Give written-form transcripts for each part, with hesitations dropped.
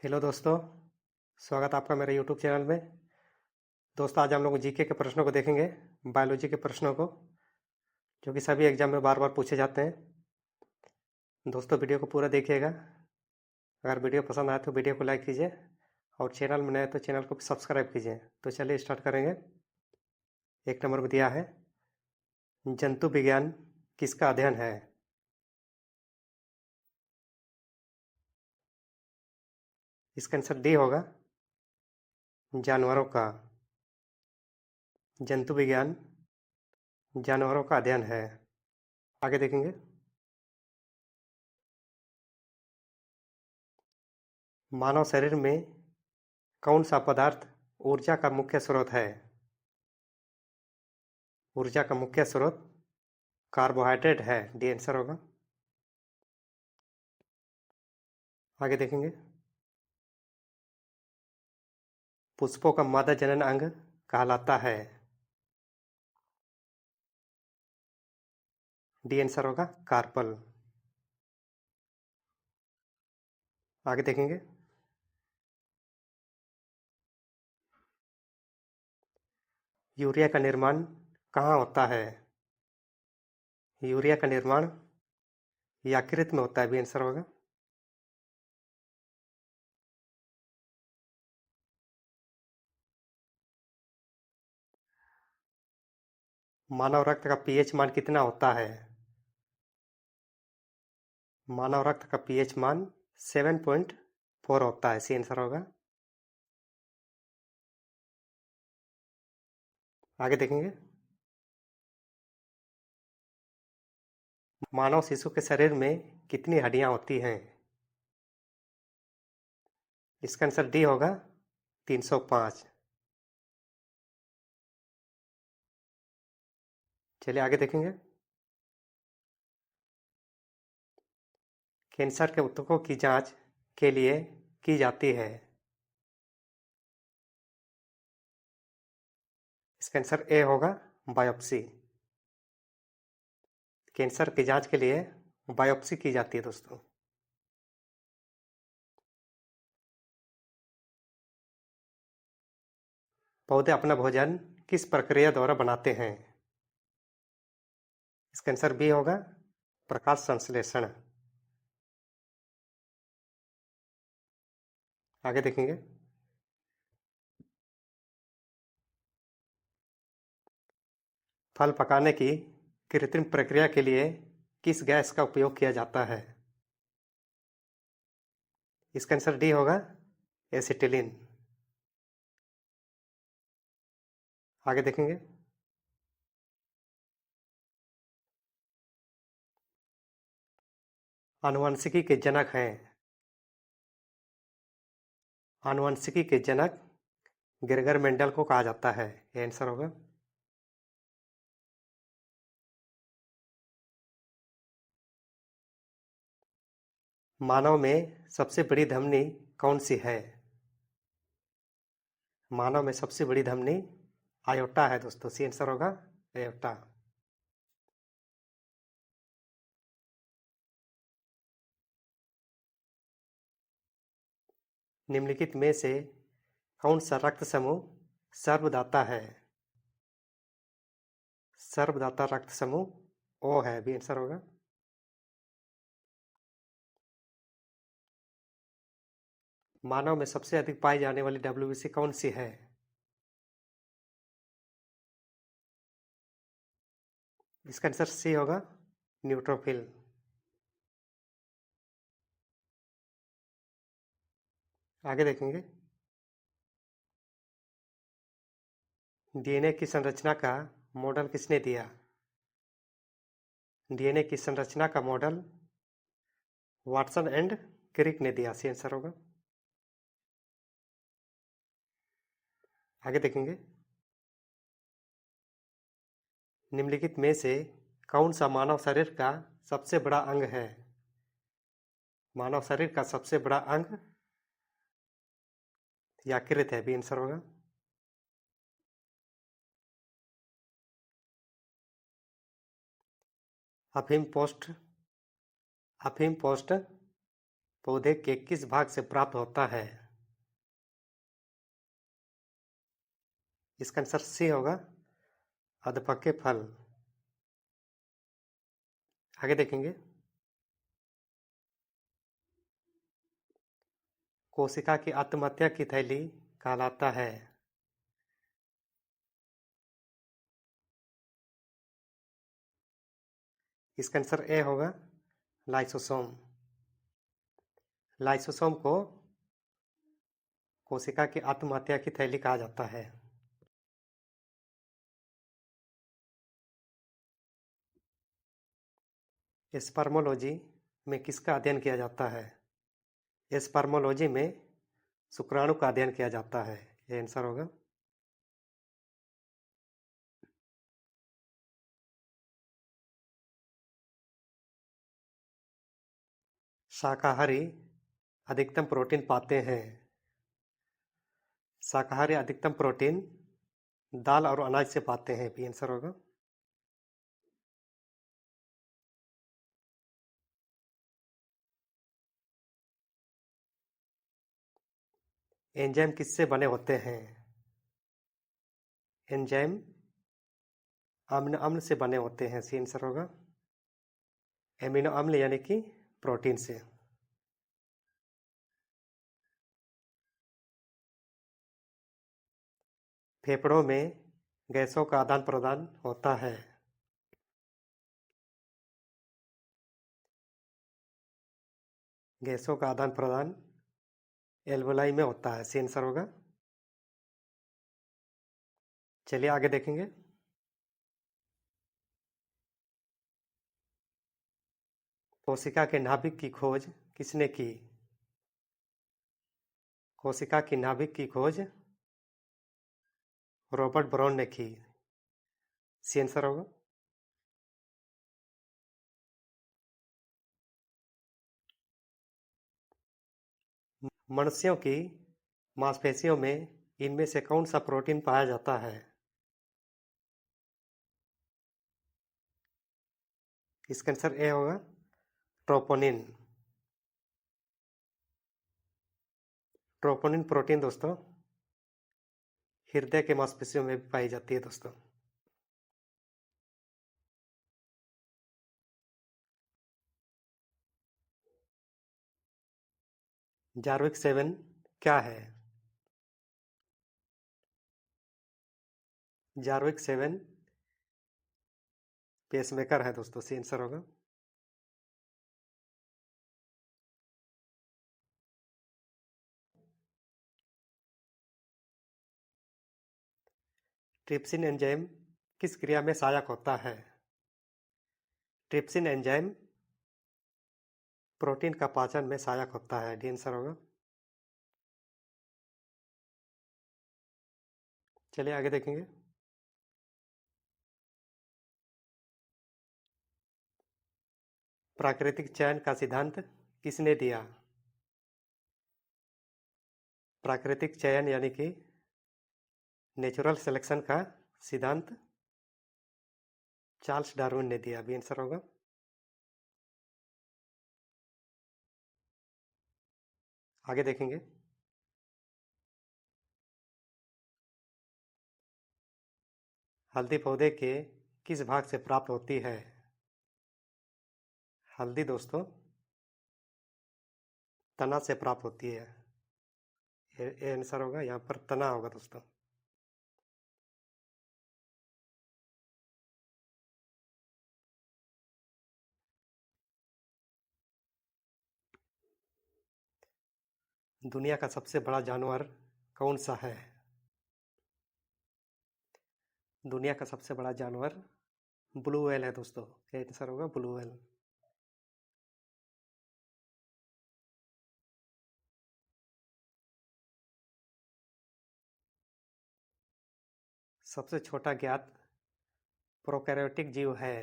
Hello दोस्तों, स्वागत है आपका मेरे यूट्यूब चैनल में। दोस्तों, आज हम लोग जीके के प्रश्नों को देखेंगे, बायोलॉजी के प्रश्नों को, जो कि सभी एग्जाम में बार बार पूछे जाते हैं। दोस्तों, वीडियो को पूरा देखिएगा। अगर वीडियो पसंद आए तो वीडियो को लाइक कीजिए और चैनल में नए तो चैनल को सब्सक्राइब कीजिए। तो चलिए स्टार्ट करेंगे। एक नंबर में दिया है, जंतु विज्ञान किसका अध्ययन है? इसका आंसर डी होगा, जानवरों का। जंतु विज्ञान जानवरों का अध्ययन है। आगे देखेंगे। मानव शरीर में कौन सा पदार्थ ऊर्जा का मुख्य स्रोत है? ऊर्जा का मुख्य स्रोत कार्बोहाइड्रेट है। डी आंसर होगा। आगे देखेंगे। पुष्पों का मादा जनन अंग कहलाता है। डी आंसर होगा, कार्पल। आगे देखेंगे। यूरिया का निर्माण कहाँ होता है? यूरिया का निर्माण यकृत में होता है। बी आंसर होगा। मानव रक्त का पीएच मान कितना होता है? मानव रक्त का पीएच मान 7.4 होता है। सी आंसर होगा। आगे देखेंगे। मानव शिशु के शरीर में कितनी हड्डियां होती हैं? इसका आंसर डी होगा, 305। चलिए आगे देखेंगे। कैंसर के ऊतकों की जांच के लिए की जाती है। इसका आंसर ए होगा, बायोप्सी। कैंसर की जांच के लिए बायोप्सी की जाती है दोस्तों। पौधे अपना भोजन किस प्रक्रिया द्वारा बनाते हैं? इसका आंसर बी होगा, प्रकाश संश्लेषण। आगे देखेंगे। फल पकाने की कृत्रिम प्रक्रिया के लिए किस गैस का उपयोग किया जाता है? इसका आंसर डी होगा, एसिटिलीन। आगे देखेंगे। आनुवंशिकी के जनक हैं। आनुवंशिकी के जनक ग्रेगर मेंडल को कहा जाता है। ये आंसर होगा। मानव में सबसे बड़ी धमनी कौन सी है? मानव में सबसे बड़ी धमनी आयोटा है दोस्तों। सी आंसर होगा, आयोटा। निम्नलिखित में से कौन सा रक्त समूह सर्वदाता है? सर्वदाता रक्त समूह ओ है। बी आंसर होगा। मानव में सबसे अधिक पाई जाने वाली डब्ल्यूबीसी कौन सी है? इसका आंसर सी होगा, न्यूट्रोफिल। आगे देखेंगे। डीएनए की संरचना का मॉडल किसने दिया? डीएनए की संरचना का मॉडल वाटसन एंड क्रिक ने दिया। सी आंसर होगा। आगे देखेंगे। निम्नलिखित में से कौन सा मानव शरीर का सबसे बड़ा अंग है? मानव शरीर का सबसे बड़ा अंग यकृत है। बी आंसर होगा। अफीम पोस्ट पौधे के किस भाग से प्राप्त होता है? इसका आंसर सी होगा, अधपके फल। आगे देखेंगे। कोशिका की आत्महत्या की थैली कहलाता है? इसका आंसर ए होगा, लाइसोसोम। लाइसोसोम को कोशिका की आत्महत्या की थैली कहा जाता है। स्पर्मोलॉजी में किसका अध्ययन किया जाता है? स्पर्मोलॉजी में शुक्राणु का अध्ययन किया जाता है। ये आंसर होगा। शाकाहारी अधिकतम प्रोटीन पाते हैं? शाकाहारी अधिकतम प्रोटीन दाल और अनाज से पाते हैं। भी आंसर होगा। एंजाइम किससे बने होते हैं? एंजाइम अम्ल अम्ल से बने होते हैं। सी आंसर होगा। एमिनो अम्ल यानी कि प्रोटीन से। फेफड़ों में गैसों का आदान प्रदान होता है? गैसों का आदान प्रदान एल्वोलाई में होता है। सी आंसर होगा। चलिए आगे देखेंगे। कोशिका के नाभिक की खोज किसने की? कोशिका की नाभिक की खोज रॉबर्ट ब्राउन ने की। सी आंसर होगा। मनुष्यों की मांसपेशियों में इनमें से कौन सा प्रोटीन पाया जाता है? इसका आंसर ए होगा, ट्रोपोनिन। ट्रोपोनिन प्रोटीन दोस्तों हृदय के मांसपेशियों में भी पाई जाती है दोस्तों। जार्विक 7 क्या है? जार्विक 7 पेसमेकर है दोस्तों। सी आंसर होगा। ट्रिप्सिन एंजाइम किस क्रिया में सहायक होता है? ट्रिप्सिन एंजाइम प्रोटीन का पाचन में सहायक होता है। डी आंसर होगा। चलिए आगे देखेंगे। प्राकृतिक चयन का सिद्धांत किसने दिया? प्राकृतिक चयन यानी कि नेचुरल सिलेक्शन का सिद्धांत चार्ल्स डार्विन ने दिया। भी आंसर होगा। आगे देखेंगे। हल्दी पौधे के किस भाग से प्राप्त होती है? हल्दी दोस्तों तना से प्राप्त होती है। ये आंसर होगा। यहाँ पर तना होगा दोस्तों। दुनिया का सबसे बड़ा जानवर कौन सा है? दुनिया का सबसे बड़ा जानवर ब्लू व्हेल है दोस्तों। ये आंसर होगा, ब्लू व्हेल। सबसे छोटा ज्ञात प्रोकैरियोटिक जीव है?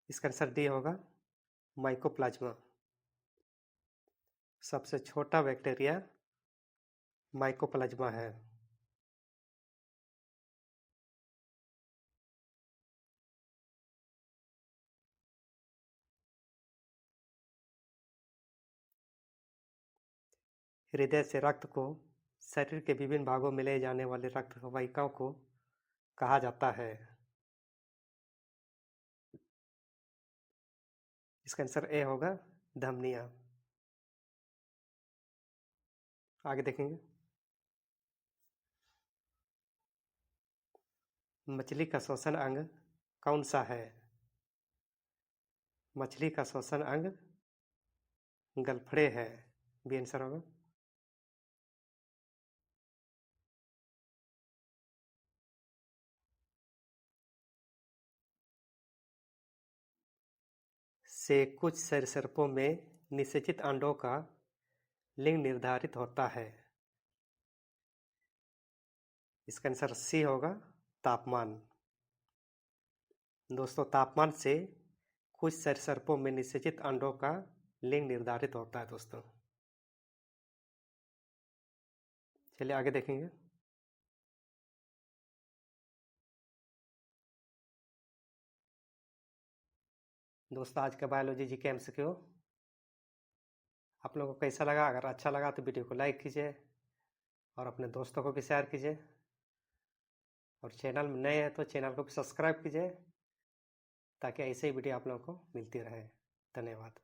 इसका आंसर डी होगा, माइकोप्लाज्मा। सबसे छोटा बैक्टीरिया माइकोप्लाज्मा है। हृदय से रक्त को शरीर के विभिन्न भागों में ले जाने वाले रक्त वाहिकाओं को कहा जाता है? इसका आंसर ए होगा, धमनियां। आगे देखेंगे। मछली का श्वसन अंग कौन सा है? मछली का श्वसन अंग गलफड़े है, बी आंसर होगा। से कुछ सरीसृपों में निषेचित अंडों का लिंग निर्धारित होता है। इसका आंसर सी होगा, तापमान। दोस्तों, तापमान से कुछ सरीसृपों में निषेचित अंडों का लिंग निर्धारित होता है दोस्तों। चलिए आगे देखेंगे। दोस्तों, आज का बायोलॉजी जी के एमसीक्यू आप लोगों को कैसा लगा? अगर अच्छा लगा तो वीडियो को लाइक कीजिए और अपने दोस्तों को भी शेयर कीजिए, और चैनल में नए हैं तो चैनल को भी सब्सक्राइब कीजिए ताकि ऐसे ही वीडियो आप लोगों को मिलती रहे। धन्यवाद।